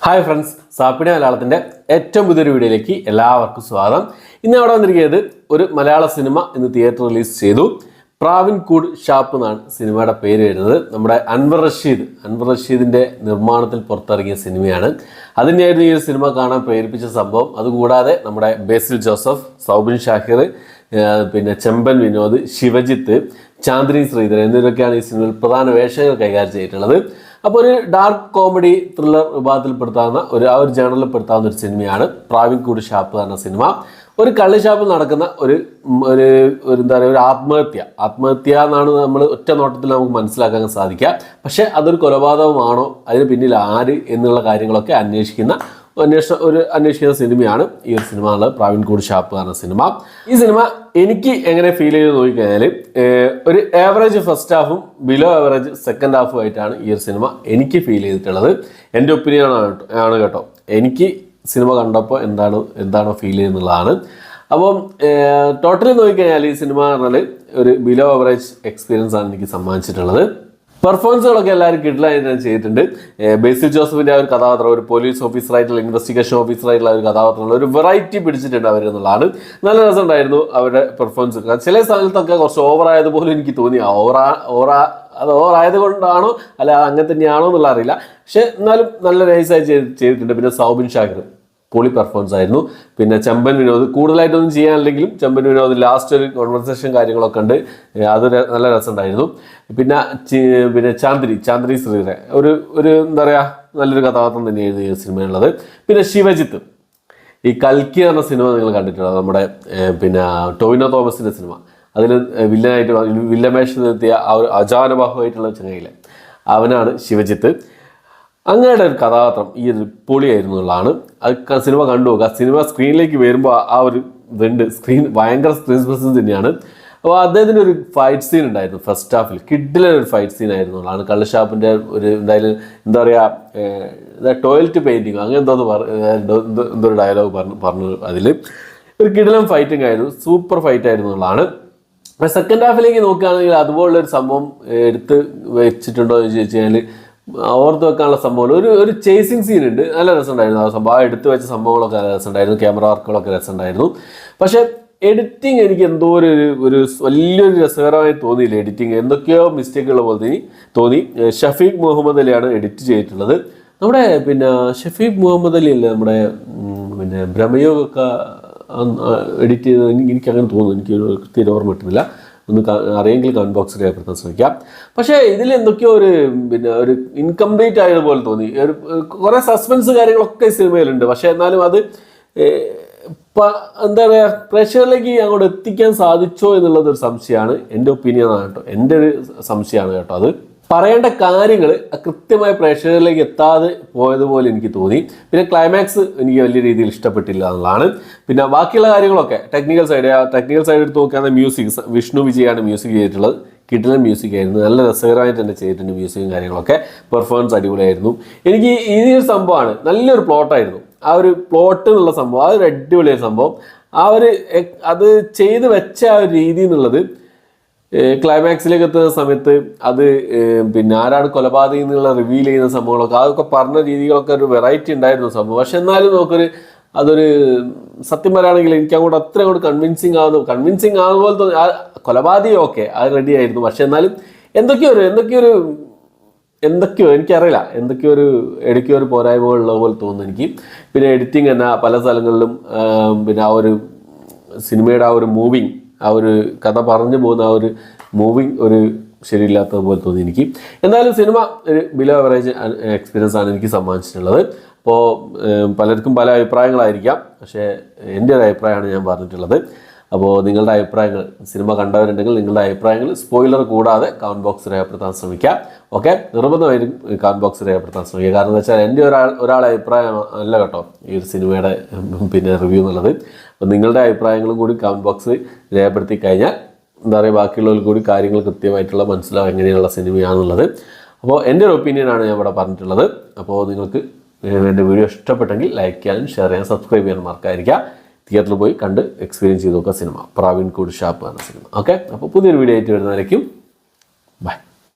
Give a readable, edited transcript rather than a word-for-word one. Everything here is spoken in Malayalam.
ഹായ് ഫ്രണ്ട്സ്, സാപ്പിടി മലയാളത്തിൻ്റെ ഏറ്റവും പുതിയൊരു വീഡിയോയിലേക്ക് എല്ലാവർക്കും സ്വാഗതം. ഇന്ന് അവിടെ വന്നിരിക്കുന്നത് ഒരു മലയാള സിനിമ ഇന്ന് തിയേറ്റർ റിലീസ് ചെയ്തു. പ്രാവിൻകൂട് ഷാപ്പ് എന്നാണ് സിനിമയുടെ പേര് വരുന്നത്. നമ്മുടെ അൻവർ റഷീദിൻ്റെ നിർമ്മാണത്തിൽ പുറത്തിറങ്ങിയ സിനിമയാണ്. അതിനെയായിരുന്നു ഈ ഒരു സിനിമ കാണാൻ പ്രേരിപ്പിച്ച സംഭവം. അതുകൂടാതെ നമ്മുടെ ബേസിൽ ജോസഫ്, സൗബിൻ ഷാഹിർ, പിന്നെ ചെമ്പൻ വിനോദ്, ശിവജിത്ത്, ചാന്ദ്രി ശ്രീധരൻ എന്നിവരൊക്കെയാണ് ഈ സിനിമയിൽ പ്രധാന വേഷങ്ങൾ കൈകാര്യം ചെയ്തിട്ടുള്ളത്. അപ്പോൾ ഒരു ഡാർക്ക് കോമഡി ത്രില്ലർ വിഭാഗത്തിൽപ്പെടുത്താവുന്ന ആ ഒരു ജേണലിൽപ്പെടുത്താവുന്ന ഒരു സിനിമയാണ് പ്രാവിൻകൂട് ഷാപ്പ് എന്ന സിനിമ. ഒരു കള്ളിഷാപ്പിൽ നടക്കുന്ന ഒരു എന്താ പറയുക, ഒരു ആത്മഹത്യ എന്നാണ് നമ്മൾ ഒറ്റ നോട്ടത്തിൽ നമുക്ക് മനസ്സിലാക്കാൻ സാധിക്കുക. പക്ഷേ അതൊരു കൊലപാതകമാണോ, അതിന് പിന്നിൽ ആര് എന്നുള്ള കാര്യങ്ങളൊക്കെ അന്വേഷിക്കുന്ന സിനിമയാണ് ഈ ഒരു സിനിമ ഉള്ളത്, പ്രാവിൻകൂട് ഷാപ്പ് എന്ന സിനിമ. ഈ സിനിമ എനിക്ക് എങ്ങനെ ഫീൽ ചെയ്ത് നോക്കിക്കഴിഞ്ഞാൽ ഒരു ആവറേജ് ഫസ്റ്റ് ഹാഫും ബിലോ ആവറേജ് സെക്കൻഡ് ഹാഫും ആയിട്ടാണ് ഈ ഒരു സിനിമ എനിക്ക് ഫീൽ ചെയ്തിട്ടുള്ളത്. എൻ്റെ ഒപ്പീനിയൻ ആണ് കേട്ടോ. എനിക്ക് സിനിമ കണ്ടപ്പോൾ എന്താണോ ഫീൽ ചെയ്യുന്നുള്ളതാണ്. അപ്പം ടോട്ടലി നോക്കിക്കഴിഞ്ഞാൽ ഈ സിനിമ പറഞ്ഞാൽ ഒരു ബിലോ ആവറേജ് എക്സ്പീരിയൻസ് ആണ് എനിക്ക് സമ്മാനിച്ചിട്ടുള്ളത്. പെർഫോമൻസുകളൊക്കെ എല്ലാവരും കിഡ്ലായിട്ട് ഞാൻ ചെയ്തിട്ടുണ്ട്. ബേസിൽ ജോസഫിൻ്റെ ആ ഒരു കഥാപാത്രം, ഒരു പോലീസ് ഓഫീസറായിട്ടുള്ള, ഇൻവെസ്റ്റിഗേഷൻ ഓഫീസറായിട്ടുള്ള ഒരു കഥാപാത്രമുള്ള ഒരു വെറൈറ്റി പിടിച്ചിട്ടുണ്ട് അവരെന്നുള്ളതാണ്. നല്ല രസമുണ്ടായിരുന്നു അവരുടെ പെർഫോമൻസ്. ചില സ്ഥലത്തൊക്കെ കുറച്ച് ഓവറായതുപോലും എനിക്ക് തോന്നി. അത് ഓവറായത് കൊണ്ടാണോ അല്ല അങ്ങനെ തന്നെയാണോ എന്നുള്ള അറിയില്ല. പക്ഷെ എന്നാലും നല്ല നൈസായി ചെയ്തിട്ടുണ്ട്. പിന്നെ സൗബിൻ ഷാഹിർ പൊളി പെർഫോമൻസ് ആയിരുന്നു. പിന്നെ ചെമ്പൻ വിനോദ് കൂടുതലായിട്ടൊന്നും ചെയ്യാനില്ലെങ്കിലും ചെമ്പൻ വിനോദ് ലാസ്റ്റ് ഒരു കോൺവെർസേഷൻ കാര്യങ്ങളൊക്കെ ഉണ്ട്, അത് നല്ല രസമുണ്ടായിരുന്നു. പിന്നെ ചാന്ദ്രി ശ്രീധരൻ ഒരു എന്താ പറയുക, നല്ലൊരു കഥാപാത്രം തന്നെയായിരുന്നു ഈ സിനിമയുള്ളത്. പിന്നെ ശിവജിത്ത്, ഈ കൽക്കി എന്ന സിനിമ നിങ്ങൾ കണ്ടിട്ടുള്ളത്, നമ്മുടെ പിന്നെ ടോവിനോ തോമസിൻ്റെ സിനിമ. അതിൽ വില്ലമേഷം എത്തിയ ആ ഒരു അജാനബാഹുവായിട്ടുള്ള ചങ്ങയിലെ അവനാണ് ശിവജിത്ത്. അങ്ങനെയുടെ ഒരു കഥാപാത്രം ഈ ഒരു പൊളിയായിരുന്നു എന്നുള്ളതാണ്. അത് സിനിമ കണ്ടു നോക്കുക. സിനിമ സ്ക്രീനിലേക്ക് വരുമ്പോൾ ആ ഒരു ഇതുണ്ട്, ഭയങ്കര സ്ക്രീൻ പ്രസൻസ് തന്നെയാണ്. അപ്പോൾ അദ്ദേഹത്തിൻ്റെ ഒരു ഫൈറ്റ് സീൻ ഉണ്ടായിരുന്നു ഫസ്റ്റ് ഹാഫിൽ, കിഡിലൊരു ഫൈറ്റ് സീൻ ആയിരുന്നു എന്നുള്ളതാണ്. കള്ളുഷാപ്പിൻ്റെ ഒരു എന്തായാലും എന്താ പറയുക, ടോയ്ലറ്റ് പെയിൻറ്റിങ് അങ്ങനെ എന്തോ ഡയലോഗ് പറഞ്ഞു. അതിൽ ഒരു കിഡിലം ഫൈറ്റിംഗ് ആയിരുന്നു, സൂപ്പർ ഫൈറ്റ് ആയിരുന്നു എന്നുള്ളതാണ്. സെക്കൻഡ് ഹാഫിലേക്ക് നോക്കുകയാണെങ്കിൽ അതുപോലുള്ളൊരു സംഭവം എടുത്ത് വെച്ചിട്ടുണ്ടോ എന്ന് ചോദിച്ചു കഴിഞ്ഞാൽ ഓർത്ത് വെക്കാനുള്ള സംഭവം ഒരു ചേസിങ് സീൻ ഉണ്ട്, നല്ല രസമുണ്ടായിരുന്നു. ആ സംഭവം എടുത്തു വെച്ച സംഭവങ്ങളൊക്കെ നല്ല രസമുണ്ടായിരുന്നു, ക്യാമറ വർക്കുകളൊക്കെ രസമുണ്ടായിരുന്നു. പക്ഷേ എഡിറ്റിംഗ് എനിക്ക് എന്തോ ഒരു വലിയൊരു രസകരമായി തോന്നിയില്ല. എഡിറ്റിംഗ് എന്തൊക്കെയോ മിസ്റ്റേക്കുള്ള പോലെ തോന്നി. ഷഫീഖ് മുഹമ്മദ് അലിയാണ് എഡിറ്റ് ചെയ്തിട്ടുള്ളത്. നമ്മുടെ പിന്നെ ഷഫീഖ് മുഹമ്മദ് അലി അല്ലേ നമ്മുടെ പിന്നെ ഭ്രമയോഗമൊക്കെ എഡിറ്റ് ചെയ്ത് എനിക്കങ്ങനെ തോന്നുന്നു. എനിക്ക് കൃത്യം ഓർമ്മ കിട്ടുന്നില്ല. ഒന്ന് അറിയെങ്കിൽ കമൻറ്റ് ബോക്സിൽ രേഖപ്പെടുത്താൻ ശ്രമിക്കാം. പക്ഷേ ഇതിൽ എന്തൊക്കെയോ ഒരു ഇൻകംപ്ലീറ്റ് ആയതുപോലെ തോന്നി. കുറേ സസ്പെൻസ് കാര്യങ്ങളൊക്കെ ഈ സിനിമയിലുണ്ട്. പക്ഷേ എന്നാലും അത് എന്താ പറയുക, പ്രേക്ഷകരിലേക്ക് അങ്ങോട്ട് എത്തിക്കാൻ സാധിച്ചോ എന്നുള്ളതൊരു സംശയമാണ്. എൻ്റെ ഒപ്പീനിയനാണ് കേട്ടോ, എൻ്റെ ഒരു സംശയമാണ് കേട്ടോ. അത് പറയേണ്ട കാര്യങ്ങൾ കൃത്യമായി പ്രേക്ഷകരിലേക്ക് എത്താതെ പോയതുപോലെ എനിക്ക് തോന്നി. പിന്നെ ക്ലൈമാക്സ് എനിക്ക് വലിയ രീതിയിൽ ഇഷ്ടപ്പെട്ടില്ല എന്നുള്ളതാണ്. പിന്നെ ബാക്കിയുള്ള കാര്യങ്ങളൊക്കെ ടെക്നിക്കൽ സൈഡ് എടുത്ത് നോക്കുകയാണെങ്കിൽ മ്യൂസിക്, വിഷ്ണു വിജയാണ് മ്യൂസിക് ചെയ്തിട്ടുള്ളത്. കിടിലൻ മ്യൂസിക് ആയിരുന്നു, നല്ല രസകരമായിട്ട് തന്നെ ചെയ്തിട്ടുണ്ട് മ്യൂസിക്കും കാര്യങ്ങളൊക്കെ. പെർഫോമൻസ് അടിപൊളിയായിരുന്നു. എനിക്ക് ഈ ഒരു സംഭവമാണ്, നല്ലൊരു പ്ലോട്ടായിരുന്നു. ആ ഒരു പ്ലോട്ട് എന്നുള്ള സംഭവം, ആ ഒരു അടിപൊളിയായ സംഭവം, അത് ചെയ്ത് വെച്ച ആ ഒരു രീതി എന്നുള്ളത് ക്ലൈമാക്സിലേക്ക് എത്തുന്ന സമയത്ത് അത് പിന്നെ ആരാണ് കൊലപാതകം എന്നുള്ള റിവീൽ ചെയ്യുന്ന സംഭവങ്ങളൊക്കെ, അതൊക്കെ പറഞ്ഞ രീതികളൊക്കെ ഒരു വെറൈറ്റി ഉണ്ടായിരുന്നു സംഭവം. പക്ഷെ എന്നാലും അതൊരു സത്യം പറയുകയാണെങ്കിൽ എനിക്ക് അത്ര അങ്ങോട്ട് കൺവിൻസിങ് ആകുന്ന പോലെ തോന്നി. ആ കൊലപാതകം ഓക്കെ, അത് റെഡി ആയിരുന്നു. പക്ഷെ എന്നാലും എന്തൊക്കെയോ എനിക്കറിയില്ല, ഇടയ്ക്കോ ഒരു പോരായ്മകളുള്ള പോലെ തോന്നുന്നു എനിക്ക്. പിന്നെ എഡിറ്റിംഗ് തന്നെ പല സ്ഥലങ്ങളിലും പിന്നെ ആ ഒരു സിനിമയുടെ ആ ഒരു മൂവിങ്, ആ ഒരു കഥ പറഞ്ഞു പോകുന്ന ആ ഒരു മൂവിങ് ശരിയില്ലാത്തത് പോലെ തോന്നി എനിക്ക്. എന്തായാലും സിനിമ ഒരു ബിലോ ആവറേജ് എക്സ്പീരിയൻസ് ആണ് എനിക്ക് സമ്മാനിച്ചിട്ടുള്ളത്. അപ്പോൾ പലർക്കും പല അഭിപ്രായങ്ങളായിരിക്കാം, പക്ഷേ എൻ്റെ ഒരു അഭിപ്രായമാണ് ഞാൻ പറഞ്ഞിട്ടുള്ളത്. അപ്പോൾ നിങ്ങളുടെ അഭിപ്രായങ്ങൾ, സിനിമ കണ്ടവരുണ്ടെങ്കിൽ നിങ്ങളുടെ അഭിപ്രായങ്ങൾ സ്പോയിലർ കൂടാതെ കമൻറ്റ് ബോക്സിൽ രേഖപ്പെടുത്താൻ ശ്രമിക്കുക. ഓക്കെ, നിർബന്ധമായും കമൻറ്റ് ബോക്സിൽ രേഖപ്പെടുത്താൻ ശ്രമിക്കുക. കാരണം എന്താ വെച്ചാൽ എൻ്റെ ഒരാളെ അഭിപ്രായം അല്ല കേട്ടോ ഈ ഒരു സിനിമയുടെ പിന്നെ റിവ്യൂ എന്നുള്ളത്. അപ്പോൾ നിങ്ങളുടെ അഭിപ്രായങ്ങളും കൂടി കമൻറ്റ് ബോക്സിൽ രേഖപ്പെടുത്തി കഴിഞ്ഞാൽ എന്താ പറയുക, ബാക്കിയുള്ളവർക്ക് കൂടി കാര്യങ്ങൾ കൃത്യമായിട്ടുള്ള മനസ്സിലാവും എങ്ങനെയുള്ള സിനിമയാണെന്നുള്ളത്. അപ്പോൾ എൻ്റെ ഒരു ഒപ്പീനിയനാണ് ഞാൻ ഇവിടെ പറഞ്ഞിട്ടുള്ളത്. അപ്പോൾ നിങ്ങൾക്ക് എൻ്റെ വീഡിയോ ഇഷ്ടപ്പെട്ടെങ്കിൽ ലൈക്ക് ചെയ്യാനും ഷെയർ ചെയ്യാനും സബ്സ്ക്രൈബ് ചെയ്യാനും മറക്കാതിരിക്കുക. തിയേറ്ററിൽ പോയി കണ്ട് എക്സ്പീരിയൻസ് ചെയ്ത് നോക്കുക സിനിമ പ്രാവിൻകൂട് ഷാപ്പ് എന്ന സിനിമ. ഓക്കെ, അപ്പോൾ പുതിയൊരു വീഡിയോ ആയിട്ട് വരുന്നതായിരിക്കും.